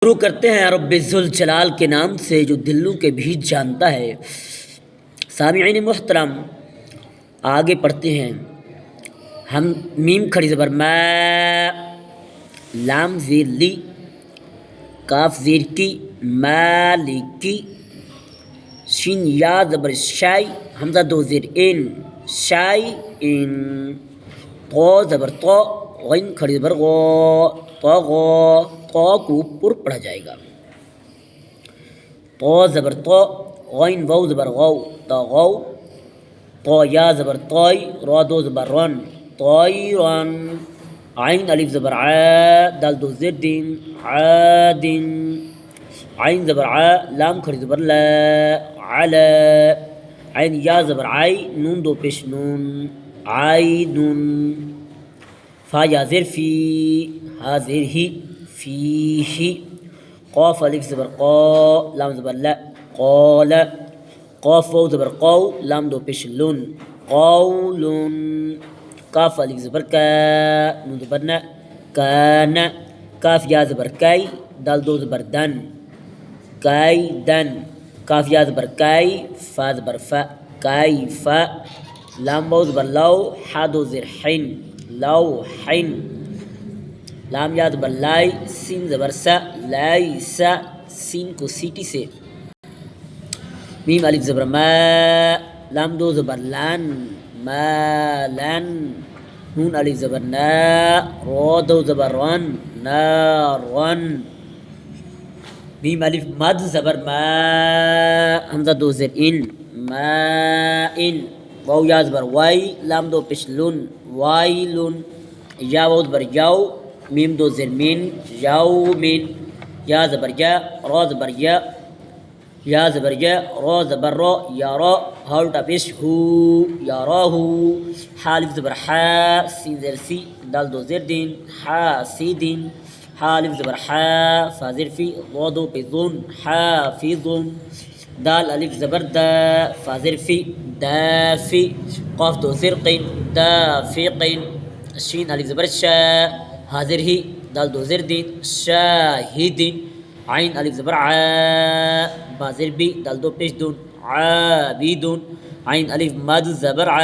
शुरू करते हैं रब्बिज़ुल जलाल के नाम से जो दिलों के भीतर जानता है। सामिईन मुहतरम, आगे पढ़ते हैं हम। मीम खड़ी ज़बर मा, लाम ज़ेर ली, काफ ज़ेर की, मालिकी, शिन या ज़बर शाई, हमज़ा दो ज़ेर इन, शाई इन, तो ज़बर तो, गैन खड़ी ज़बर गो, तो गो, तो को पुर पढ़ा जाएगा। तो ज़बर तो, गैन वाव ज़बर गौ, तो गौ, तो या ज़बर तोय, रा दो ज़बर रन, तोयरन, आइन अलिफ ज़बर आ, दाल दो ज़ेर दिन, आदिन, आइन ज़बर आ, लाम खड़ी ज़बर ला, आला, आइन या ज़बर आई, नून दो पेश नून, आइनुन, फा या ज़ेर फी, हा ज़ेर ही, फीही, क़ाफ अलिफ ज़बर क़ा, लाम ज़बर ला, क़ाला, क़ाफ वाव ज़बर क़ौ, लाम दो पेश लुन, क़ौलुन, काफ अलिफ ज़बर का, नून ज़बर ना, काना, काफ या ज़बर काई, दाल दो ज़बर दन, काइदन, काफ या ज़बर काई, फा ज़बर फा, काइफा, लाम वाव ज़बर लाउ, हा दो ज़ेर हिन, लौहिन, लाम या ज़बर लाई, सीन ज़बर सा, लाइसा, सीन को सीटी से, मीम अलिफ ज़बर मा, लाम दो ज़बर लान, मालन, नून अलिफ ज़बर ना, रा दो ज़बर रन, नारन, मीम अलिफ मद ज़बर मा, हमज़ा दो ज़ेर इन, माइन, वाव या ज़बर वाई, लाम दो पेश लुन, वाइलुन, या वाव ज़बर याउ, मीम दो ज़ेर मिन, याउमिन, या ज़बर या, रा ज़बर या ज़बर या, रा ज़बर रा, या रा, हा उल्टा पेश हु, या राहु, हा अलिफ ज़बर हा, सीन ज़ेर सी, दाल दो ज़ेर दिन, हा सी दिन, हा अलिफ ज़बर हा, फा ज़ेर फी, रा दो पे ज़ुन, हाफिज़ुन, दाल अलिफ ज़बर दा, फा ज़ेर फी, दाफी, क़ाफ दो ज़ेर क़िन, दाफ़िक़िन, शीन अलिफ ज़बर शा, हा ज़ेर ही, दाल दो ज़ेर दिन, शाहिदिन, आइन अलिफ ज़बर आ, बा ज़ेर बी, दाल दो पेश दुन, आबिदुन, आइन अलिफ मद ज़बर आ,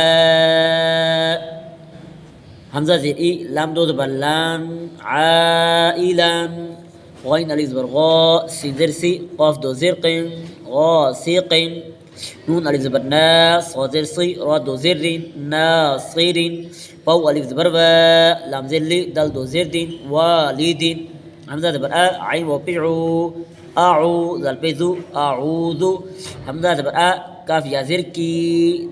हमज़ा ज़ेर ई, लाम दो ज़बर लान, आइलान, गैन अलिफ ज़बर गौ, सीन ज़ेर सी, क़ाफ दो ज़ेर क़िन, गासिक़िन, नून अलिफ ज़बर ना, सा ज़ेर सी, रा दो ज़ेर रिन, नासिरिन, वाव अलिफ ज़बर वा, लाम ज़ेर ली, दाल दो ज़ेर दिन, वालिदिन, हमज़ा ज़बर आ, आइन वाव पे उ, आउ, दाल पे ज़ु, आऊज़ु, हमज़ा ज़बर आ, काफ या ज़ेर की,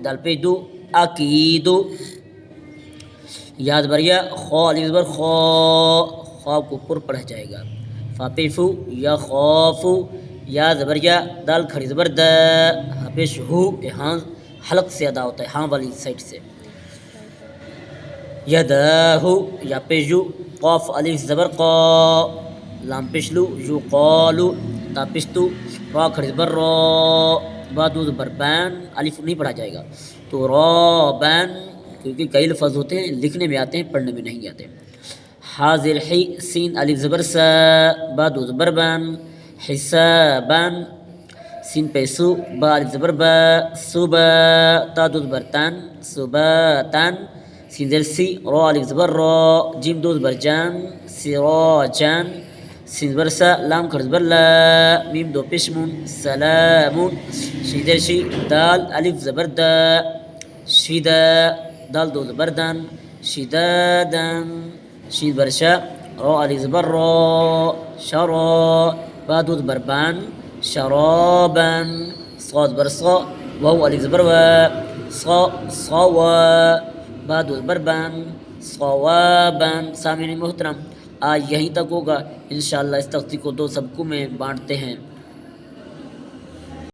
दाल पे दु, अकीदु, या ज़बर या, खा अलिफ ज़बर खा, खा को पुर पढ़ा जाएगा। फा पे फू, या खौफु, या ज़बर या, दाल खड़ी ज़बर द, हा पेश हु, हाँ हलक से अदा होता है, हाँ वाली साइड से, यदाहु, या पेश यू, क़ाफ अलिफ ज़बर क़ा, लाम पेश लू, यू क़ालू, ता पेश तू, रा खड़ी ज़बर रा, बा दो ज़बर बैन, अलिफ नहीं पढ़ा जाएगा, तो रा बैन, क्योंकि कई लफ्ज़ होते हैं लिखने में आते हैं, पढ़ने में नहीं आते। हाज़िर ही, सीन अलिफ ज़बर सा, बा दो ज़बर बैन, हिसाबन, सीन पे सु, बा अलिफ ज़बर बा, सुबा, ता दो ज़बर तन, सुबातन, सीन ज़ेर सी, रा अलिफ ज़बर रा, जिम दो ज़बर जान, सिराजन, सीन ज़बर सा, लाम खड़ी ज़बर ला, मीम दो पेश मुन, सलामुन, शीन ज़ेर शी, दाल अलिफ ज़बर दा, शिदा, दाल दो ज़बर दन, शिदादन, शीन ज़बर शा, रा अलिफ ज़बर रा, शरा, बा दो ज़बर बान, शराबन, सा ज़बर सा, वाव अलिफ ज़बर वा, सा सावा, बा दो ज़बर बान, सवाबन। सामिईन मोहतरम, आज यहीं तक होगा। इंशाअल्लाह इस तख्ती को दो सबकों में बांटते हैं।